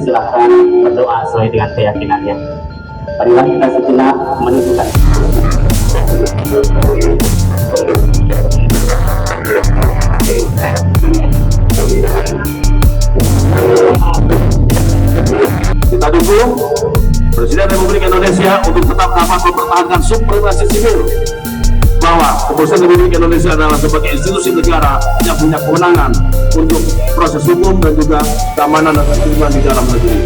silahkan berdoa sesuai dengan keyakinannya. Marilah kita sejenak menentukan. Kita dukung Presiden Republik Indonesia untuk tetap dapat mempertahankan supremasi sipil, bahwa Kepolisian Republik Indonesia adalah sebagai institusi negara yang punya kewenangan untuk proses hukum dan juga keamanan dan ketertiban di dalam negeri.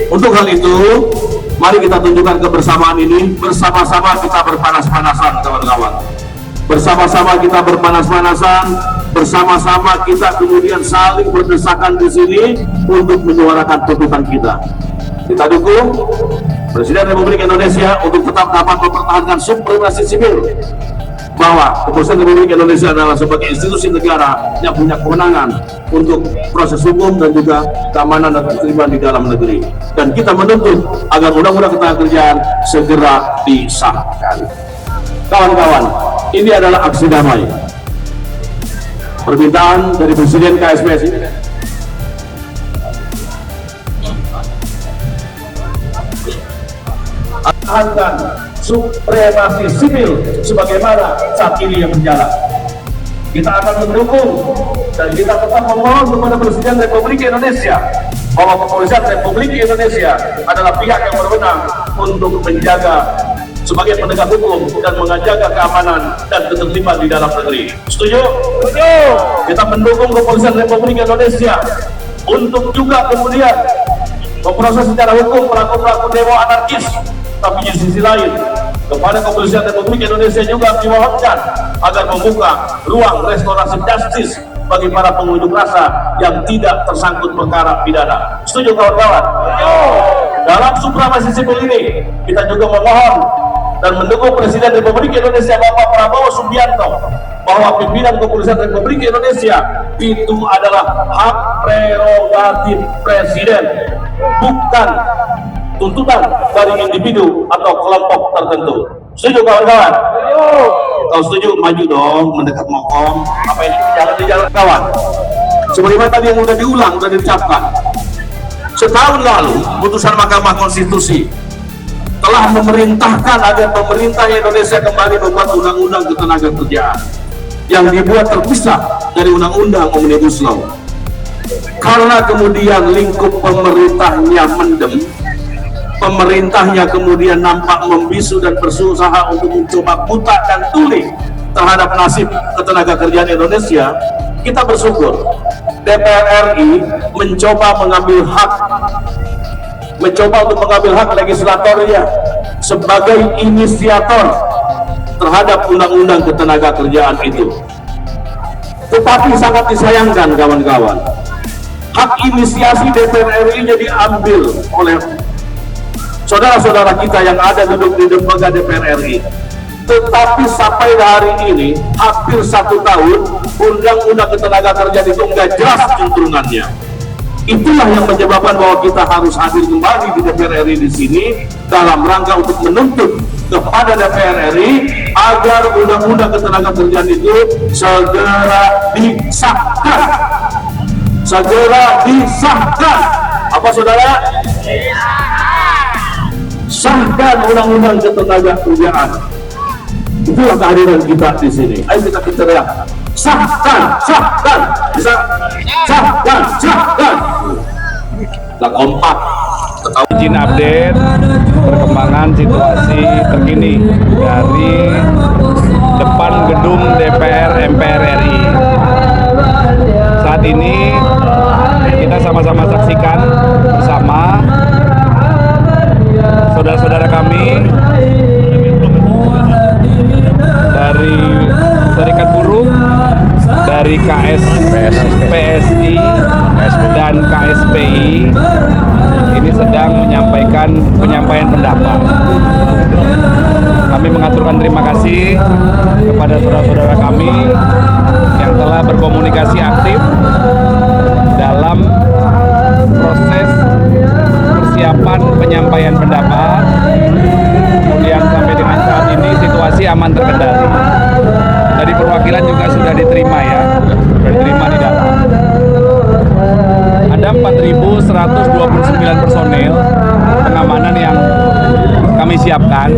Untuk hal itu, mari kita tunjukkan kebersamaan ini. Bersama-sama kita berpanas-panasan, kawan-kawan. Bersama-sama kita berpanas-panasan, bersama-sama kita kemudian saling berdesakan di sini untuk menyuarakan tuntutan kita. Kita dukung Presiden Republik Indonesia untuk tetap dapat mempertahankan supremasi sipil, bahwa Kepolisian Republik Indonesia adalah sebagai institusi negara yang punya kewenangan untuk proses hukum dan juga keamanan dan ketertiban di dalam negeri. Dan kita menuntut agar Undang-Undang Ketenagakerjaan segera disahkan. Kawan-kawan, ini adalah aksi damai. Permintaan dari Presiden KSPSI pertahankan supremasi sipil sebagaimana saat ini yang berjalan. Kita akan mendukung dan kita tetap memohon kepada Presiden Republik Indonesia bahwa Kepolisian Republik Indonesia adalah pihak yang berwenang untuk menjaga sebagai penegak hukum dan menjaga keamanan dan ketertiban di dalam negeri. Setuju? Setuju. Kita mendukung Kepolisian Republik Indonesia untuk juga kemudian memproses secara hukum pelaku-pelaku demo anarkis. Tapi di sisi lain, kepada Kepolisian Republik Indonesia juga dimohonkan agar membuka ruang restoratif justice bagi para pengunjuk rasa yang tidak tersangkut perkara pidana. Setuju kawan-kawan? Dalam supremasi sipil ini, kita juga memohon dan mendukung Presiden Republik Indonesia Bapak Prabowo Subianto bahwa pimpinan Kepolisian Republik Indonesia itu adalah hak prerogatif Presiden, bukan tuntutan dari individu atau kelompok tertentu. Setuju kawan-kawan? Kalau setuju, maju dong, mendekat mokom. Apa ini? Jalan kawan. Sebagaimana tadi yang sudah diulang dan diucapkan, setahun lalu putusan Mahkamah Konstitusi telah memerintahkan agar pemerintah Indonesia kembali membuat undang-undang ketenagakerjaan yang dibuat terpisah dari undang-undang Omnibus Law. Karena kemudian lingkup pemerintahnya mendem, pemerintahnya kemudian nampak membisu dan berusaha untuk mencoba buta dan tuli terhadap nasib ketenagakerjaan Indonesia. Kita bersyukur DPR RI mencoba untuk mengambil hak legislatornya sebagai inisiator terhadap undang-undang ketenagakerjaan itu. Tetapi sangat disayangkan kawan-kawan, hak inisiasi DPR RI diambil oleh saudara-saudara kita yang ada duduk di lembaga DPR RI. Tetapi sampai hari ini hampir 1 tahun undang-undang ketenagakerjaan itu enggak jelas juntrungannya. Itulah yang menyebabkan bahwa kita harus hadir kembali di DPR RI di sini dalam rangka untuk menuntut kepada DPR RI agar undang-undang ketenagakerjaan itu segera disahkan. Segera disahkan. Apa saudara? Sahkan undang-undang ketenagakerjaan. Itulah kehadiran kita di sini. Ayo kita teriak, sahkan, sahkan, sahkan, sahkan. Kita kompak. Izin update perkembangan situasi terkini dari depan gedung DPR MPR RI. Saat ini kita sama-sama saksikan bersama saudara-saudara kami dari Serikat Buruh, dari KSPSI dan KSPI ini sedang menyampaikan penyampaian pendapat. Kami mengaturkan terima kasih kepada saudara-saudara kami yang telah berkomunikasi aktif dalam proses persiapan penyampaian pendapat aman terkendali. Dari perwakilan juga sudah diterima ya, sudah diterima di dalam. Ada 4.129 personil pengamanan yang kami siapkan.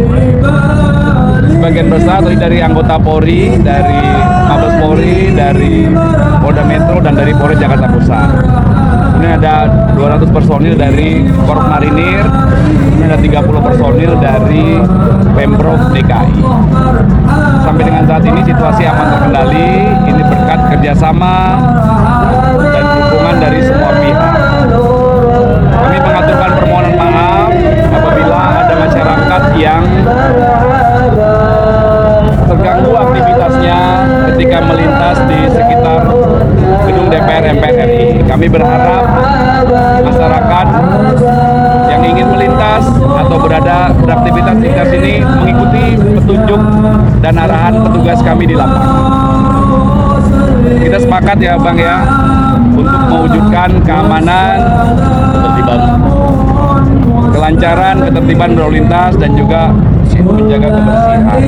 Sebagian besar dari anggota Polri, dari Mabes Polri, dari Polda Metro, dan dari Polres Jakarta Pusat. Ini ada 200 personil dari Korps Marinir, ini ada 30 personil dari Pemprov DKI. Sampai dengan saat ini situasi aman terkendali, ini berkat kerjasama dan dukungan dari semua pihak. Kami mengaturkan permohonan maaf apabila ada masyarakat yang terganggu aktivitasnya ketika melintas di sekitar gedung DPR MPR RI. Kami berharap masyarakat yang ingin melintas atau beraktivitas di sekitar sini mengikuti petunjuk dan arahan petugas kami di lapangan. Kita sepakat ya Bang ya, untuk mewujudkan keamanan, ketertiban, kelancaran, ketertiban berlalu lintas, dan juga menjaga kebersihan.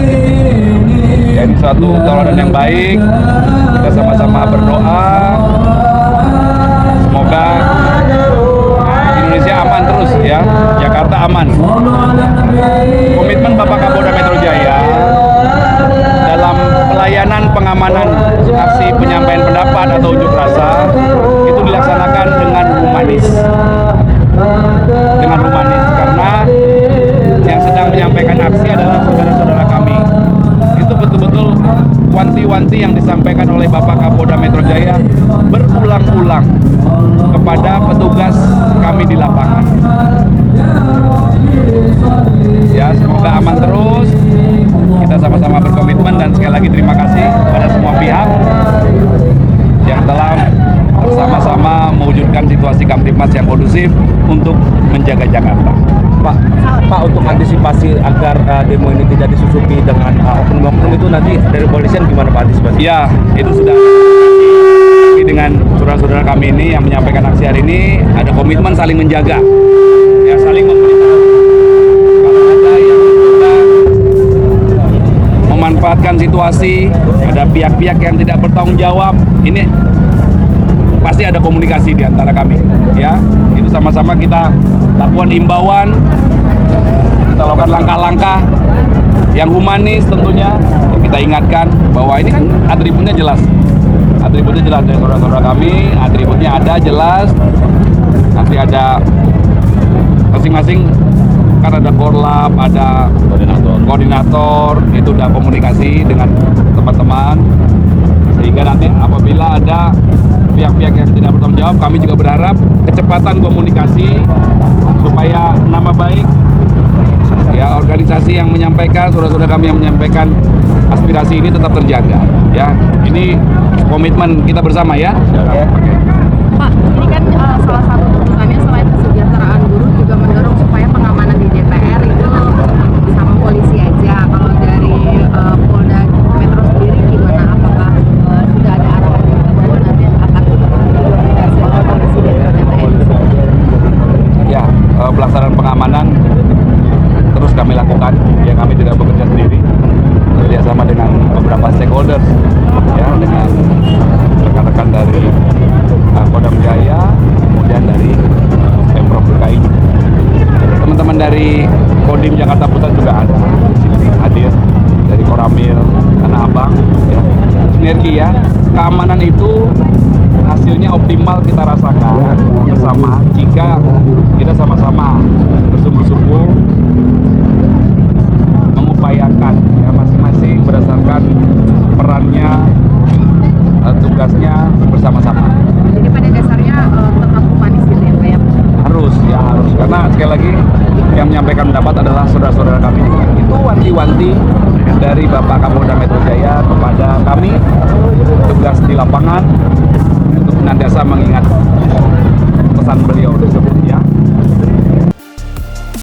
Ya, ini suatu tawaran yang baik. Kita sama-sama berdoa semoga Indonesia aman terus ya, Jakarta aman. Komitmen Bapak Kapolda Metro Jaya dalam pelayanan pengamanan aksi penyampaian pendapat atau unjuk rasa itu dilaksanakan dengan humanis. Karena yang sedang menyampaikan aksi adalah saudara-saudara kami. Itu betul-betul wanti-wanti yang disampaikan oleh Bapak Kapolda Metro Jaya berulang-ulang kepada petugas kami di lapangan. Ya, semoga aman terus. Kita sama-sama berkomitmen, dan sekali lagi terima kasih kepada semua pihak yang telah bersama-sama mewujudkan situasi Kamtibmas yang kondusif untuk menjaga Jakarta. Pak, untuk antisipasi agar demo ini tidak disusupi dengan oknum-oknum itu nanti dari kepolisian gimana Pak antisipasi? Ya, itu sudah dengan saudara-saudara kami ini yang menyampaikan aksi hari ini, ada komitmen saling menjaga, ya, saling memberitahu. Kalau ada yang sudah memanfaatkan situasi, ada pihak-pihak yang tidak bertanggung jawab, ini pasti ada komunikasi di antara kami, ya. Itu sama-sama kita lakukan imbauan, kita lakukan langkah-langkah yang humanis tentunya. Kita ingatkan bahwa ini kan atributnya jelas dari saudara-saudara kami, atributnya ada jelas. Nanti ada masing-masing kan ada korlap, ada koordinator, itu udah komunikasi dengan teman-teman, sehingga nanti apabila ada pihak-pihak yang tidak bertanggung jawab, kami juga berharap kecepatan komunikasi supaya nama baik ya organisasi yang menyampaikan, saudara-saudara kami yang menyampaikan aspirasi ini tetap terjaga ya. Ini komitmen kita bersama ya. Pak, ini kan salah satu tuntutannya selain kesejahteraan buruh juga mendorong supaya pengamanan di DPR itu sama polisi aja. Kalau dari Polda Metro sendiri gimana? Apakah sudah ada arahan bahwa nanti akan komunikasi polisi dan DPR? Ya, pelaksanaan pengamanan terus kami lakukan. Ya, kami tidak bekerja sendiri, bekerjasama dengan beberapa stakeholders, ya, dengan rekan-rekan dari Polda Jaya, kemudian dari Pemprov DKI, teman-teman dari Kodim Jakarta Pusat juga ada di sini hadir, dari Koramil, Tanah Abang, ya. Sinergi ya, keamanan itu hasilnya optimal kita rasakan bersama jika kita sama-sama bersungguh-sungguh mengupayakan ya, masing-masing berdasarkan perannya, tugasnya bersama-sama. Jadi pada dasarnya tetap humanis gitu ya Pak ya? Harus, karena sekali lagi yang menyampaikan pendapat adalah saudara-saudara kami. Itu wanti-wanti dari Bapak Kapolda Metro Jaya kepada kami tugas di lapangan untuk senantiasa mengingat pesan beliau tersebut.